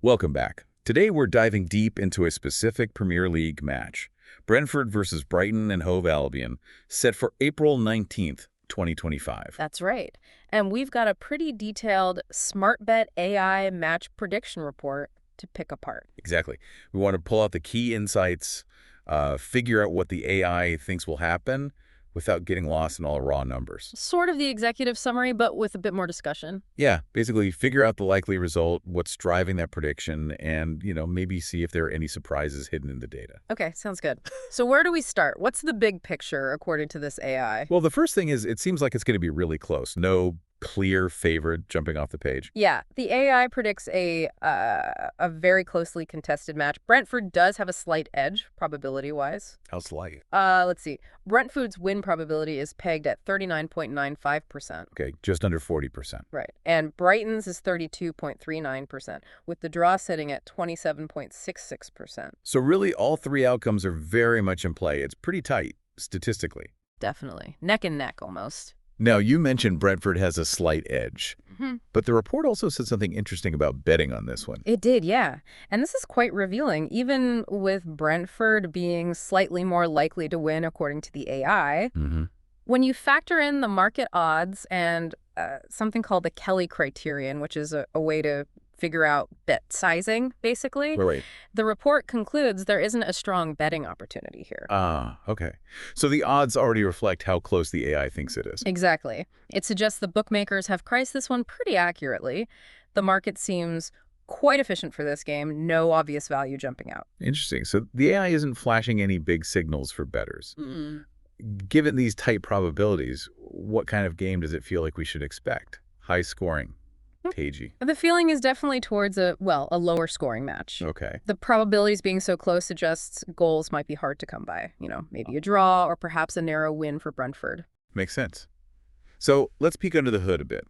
Welcome back. Today we're diving deep into a specific Premier League match. Brentford versus Brighton and Hove Albion, set for April 19th, 2025. That's right. And we've got a pretty detailed SmartBet AI match prediction report to pick apart. Exactly. We want to pull out the key insights, figure out what the AI thinks will happen without getting lost in all the raw numbers. Sort of the executive summary, but with a bit more discussion. Yeah, basically figure out the likely result, what's driving that prediction, and, maybe see if there are any surprises hidden in the data. Okay, sounds good. So where do we start? What's the big picture according to this AI? Well, the first thing is it seems like it's going to be really close. No clear favorite jumping off the page. Yeah, the AI predicts a very closely contested match. Brentford does have a slight edge, probability-wise. How slight? Let's see. Brentford's win probability is pegged at 39.95%. Okay, just under 40%. Right. And Brighton's is 32.39%, with the draw sitting at 27.66%. So really, all three outcomes are very much in play. It's pretty tight, statistically. Definitely. Neck and neck, almost. Now, you mentioned Brentford has a slight edge, but the report also said something interesting about betting on this one. It did, yeah. And this is quite revealing. Even with Brentford being slightly more likely to win according to the AI, when you factor in the market odds and something called the Kelly criterion, which is a way to figure out bet sizing, basically, Right. the report concludes there isn't a strong betting opportunity here. Ah, okay. So the odds already reflect how close the AI thinks it is. Exactly. It suggests the bookmakers have priced this one pretty accurately. The market seems quite efficient for this game. No obvious value jumping out. Interesting. So the AI isn't flashing any big signals for bettors. Given these tight probabilities, what kind of game does it feel like we should expect? High scoring, cagey. The feeling is definitely towards a lower scoring match. Okay. The probabilities being so close suggests goals might be hard to come by. Maybe a draw or perhaps a narrow win for Brentford. Makes sense. So let's peek under the hood a bit.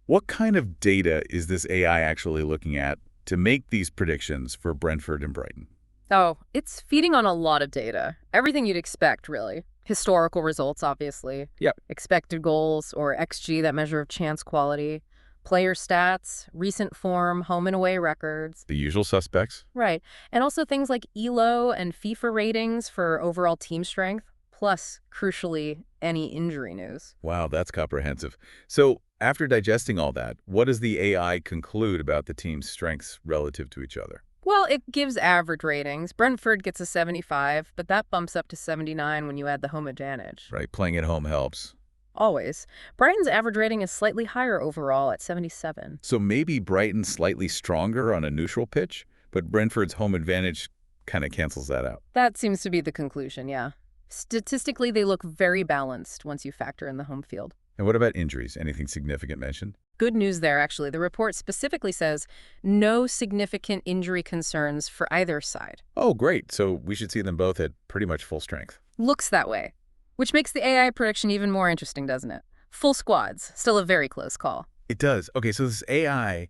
What kind of data is this AI actually looking at to make these predictions for Brentford and Brighton? Oh, it's feeding on a lot of data. Everything you'd expect, really. Historical results, obviously. Yep. Expected goals, or XG, that measure of chance quality. Player stats, recent form, home and away records. The usual suspects? Right. And also things like ELO and FIFA ratings for overall team strength, plus, crucially, any injury news. Wow, that's comprehensive. So after digesting all that, what does the AI conclude about the team's strengths relative to each other? Well, it gives average ratings. Brentford gets a 75, but that bumps up to 79 when you add the home advantage. Right, playing at home helps. Always. Brighton's average rating is slightly higher overall at 77. So maybe Brighton's slightly stronger on a neutral pitch, but Brentford's home advantage kind of cancels that out. That seems to be the conclusion, yeah. Statistically, they look very balanced once you factor in the home field. And what about injuries? Anything significant mentioned? Good news there, actually. The report specifically says no significant injury concerns for either side. Oh, great. So we should see them both at pretty much full strength. Looks that way. Which makes the AI prediction even more interesting, doesn't it? Full squads. Still a very close call. It does. Okay, so this AI,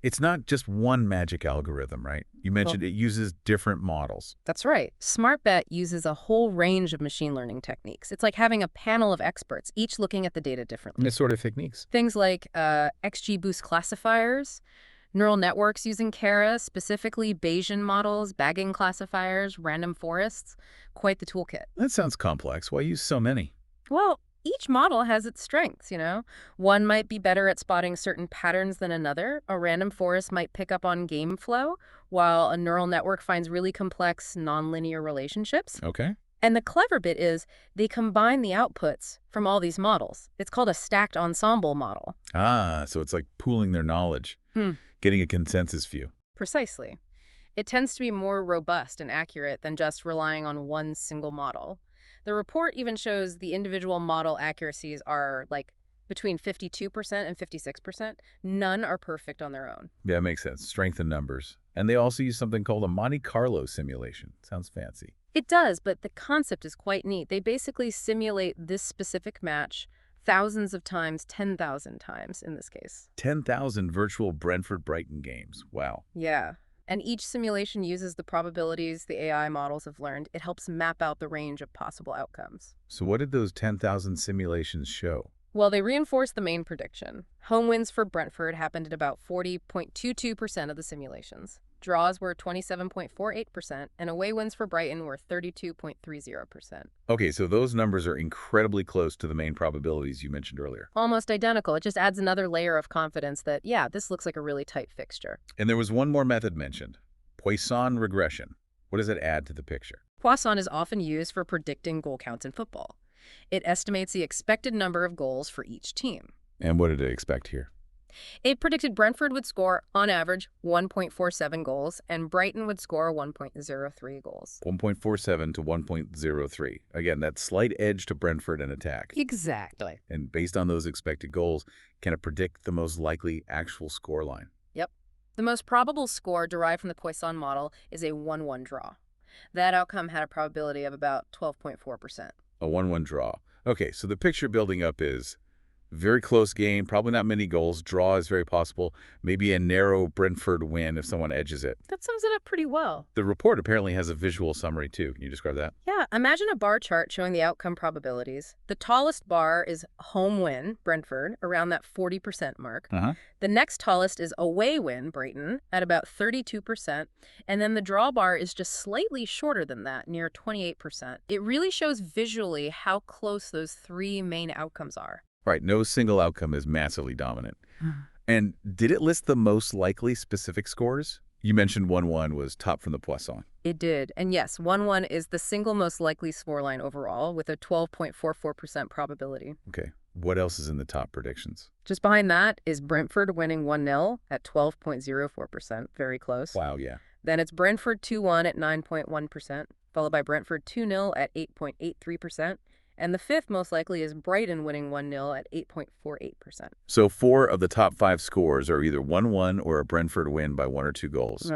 it's not just one magic algorithm, right? You mentioned it uses different models. That's right. SmartBet uses a whole range of machine learning techniques. It's like having a panel of experts, each looking at the data differently. What sort of techniques? Things like XGBoost classifiers, neural networks using Kara, specifically Bayesian models, bagging classifiers, random forests. Quite the toolkit. That sounds complex. Why use so many? Well, each model has its strengths, One might be better at spotting certain patterns than another. A random forest might pick up on game flow, while a neural network finds really complex nonlinear relationships. Okay. And the clever bit is they combine the outputs from all these models. It's called a stacked ensemble model. Ah, so it's like pooling their knowledge, getting a consensus view. Precisely. It tends to be more robust and accurate than just relying on one single model. The report even shows the individual model accuracies are like between 52% and 56%. None are perfect on their own. Yeah, makes sense. Strength in numbers. And they also use something called a Monte Carlo simulation. Sounds fancy. It does, but the concept is quite neat. They basically simulate this specific match thousands of times, 10,000 times in this case. 10,000 virtual Brentford-Brighton games. Wow. Yeah. And each simulation uses the probabilities the AI models have learned. It helps map out the range of possible outcomes. So what did those 10,000 simulations show? Well, they reinforced the main prediction. Home wins for Brentford happened at about 40.22% of the simulations. Draws were 27.48%, and away wins for Brighton were 32.30%. Okay, so those numbers are incredibly close to the main probabilities you mentioned earlier. Almost identical. It just adds another layer of confidence that, yeah, this looks like a really tight fixture. And there was one more method mentioned, Poisson regression. What does it add to the picture? Poisson is often used for predicting goal counts in football. It estimates the expected number of goals for each team. And what did it expect here? It predicted Brentford would score, on average, 1.47 goals, and Brighton would score 1.03 goals. 1.47 to 1.03. Again, that slight edge to Brentford in attack. Exactly. And based on those expected goals, can it predict the most likely actual scoreline? Yep. The most probable score derived from the Poisson model is a 1-1 draw. That outcome had a probability of about 12.4%. A 1-1 draw. Okay, so the picture building up is very close game, probably not many goals. Draw is very possible. Maybe a narrow Brentford win if someone edges it. That sums it up pretty well. The report apparently has a visual summary too. Can you describe that? Yeah, imagine a bar chart showing the outcome probabilities. The tallest bar is home win, Brentford, around that 40% mark. The next tallest is away win, Brighton, at about 32%. And then the draw bar is just slightly shorter than that, near 28%. It really shows visually how close those three main outcomes are. Right, no single outcome is massively dominant. And did it list the most likely specific scores? You mentioned 1-1 was top from the Poisson. It did. And yes, 1-1 is the single most likely scoreline overall, with a 12.44% probability. Okay, what else is in the top predictions? Just behind that is Brentford winning 1-0 at 12.04%, very close. Wow, yeah. Then it's Brentford 2-1 at 9.1%, followed by Brentford 2-0 at 8.83%. And the fifth most likely is Brighton winning 1-0 at 8.48%. So 4 of the top 5 scores are either 1-1 or a Brentford win by 1 or 2 goals.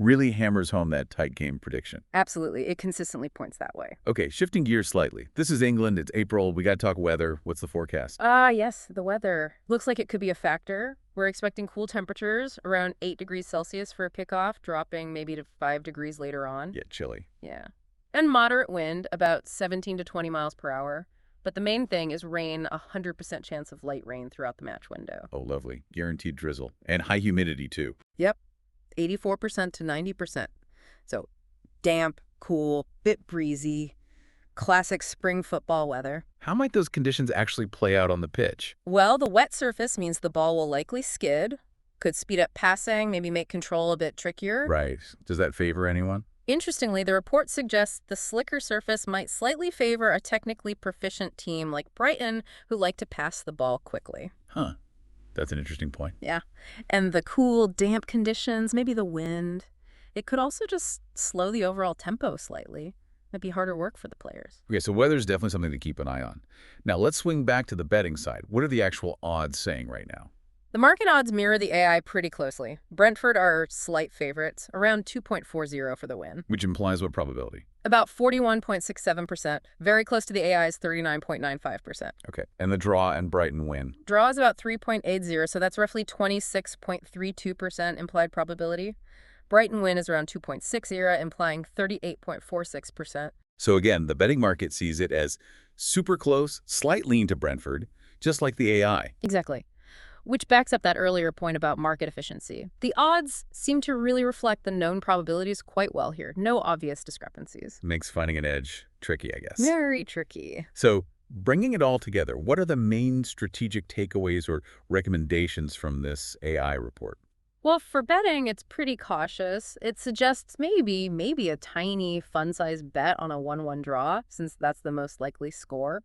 Really hammers home that tight game prediction. Absolutely. It consistently points that way. Okay, shifting gears slightly. This is England. It's April. We got to talk weather. What's the forecast? Yes, the weather. Looks like it could be a factor. We're expecting cool temperatures, around 8 degrees Celsius for a kickoff, dropping maybe to 5 degrees later on. Yeah, chilly. Yeah. And moderate wind, about 17 to 20 miles per hour. But the main thing is rain, 100% chance of light rain throughout the match window. Oh, lovely. Guaranteed drizzle. And high humidity, too. Yep. 84% to 90%. So damp, cool, bit breezy, classic spring football weather. How might those conditions actually play out on the pitch? Well, the wet surface means the ball will likely skid, could speed up passing, maybe make control a bit trickier. Right. Does that favor anyone? Interestingly, the report suggests the slicker surface might slightly favor a technically proficient team like Brighton, who like to pass the ball quickly. Huh. That's an interesting point. Yeah. And the cool, damp conditions, maybe the wind, it could also just slow the overall tempo slightly. Might be harder work for the players. Okay, so weather's definitely something to keep an eye on. Now, let's swing back to the betting side. What are the actual odds saying right now? The market odds mirror the AI pretty closely. Brentford are slight favorites, around 2.40 for the win. Which implies what probability? About 41.67%, very close to the AI's 39.95%. Okay, and the draw and Brighton win? Draw is about 3.80, so that's roughly 26.32% implied probability. Brighton win is around 2.60, implying 38.46%. So again, the betting market sees it as super close, slight lean to Brentford, just like the AI. Exactly. Which backs up that earlier point about market efficiency. The odds seem to really reflect the known probabilities quite well here. No obvious discrepancies. Makes finding an edge tricky, I guess. Very tricky. So, bringing it all together, what are the main strategic takeaways or recommendations from this AI report? Well, for betting, it's pretty cautious. It suggests maybe a tiny fun-sized bet on a 1-1 draw, since that's the most likely score,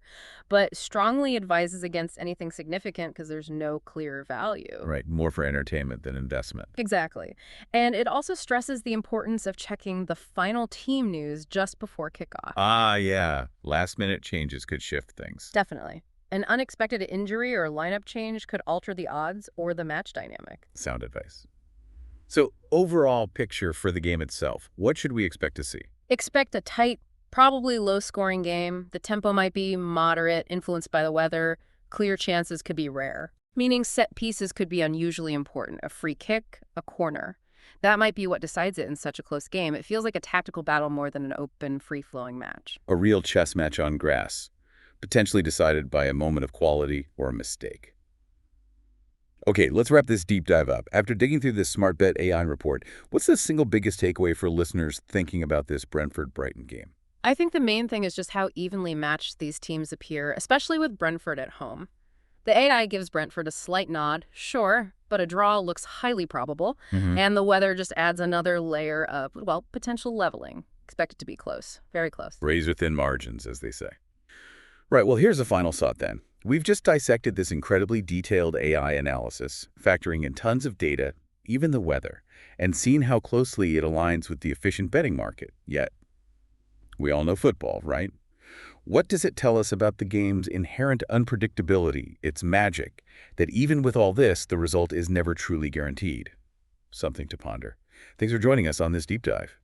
but strongly advises against anything significant because there's no clear value. Right, more for entertainment than investment. Exactly. And it also stresses the importance of checking the final team news just before kickoff. Ah, yeah. Last-minute changes could shift things. Definitely. An unexpected injury or lineup change could alter the odds or the match dynamic. Sound advice. So, overall picture for the game itself, what should we expect to see? Expect a tight, probably low-scoring game. The tempo might be moderate, influenced by the weather. Clear chances could be rare, meaning set pieces could be unusually important. A free kick, a corner. That might be what decides it in such a close game. It feels like a tactical battle more than an open, free-flowing match. A real chess match on grass. potentially decided by a moment of quality or a mistake. Okay, let's wrap this deep dive up. After digging through this SmartBet AI report, what's the single biggest takeaway for listeners thinking about this Brentford-Brighton game? I think the main thing is just how evenly matched these teams appear, especially with Brentford at home. The AI gives Brentford a slight nod, sure, but a draw looks highly probable, and the weather just adds another layer of, well, potential leveling. Expect it to be close, very close. Raise within margins, as they say. Right, well, here's a final thought then. We've just dissected this incredibly detailed AI analysis, factoring in tons of data, even the weather, and seen how closely it aligns with the efficient betting market. Yet, we all know football, right? What does it tell us about the game's inherent unpredictability, its magic, that even with all this, the result is never truly guaranteed? Something to ponder. Thanks for joining us on this deep dive.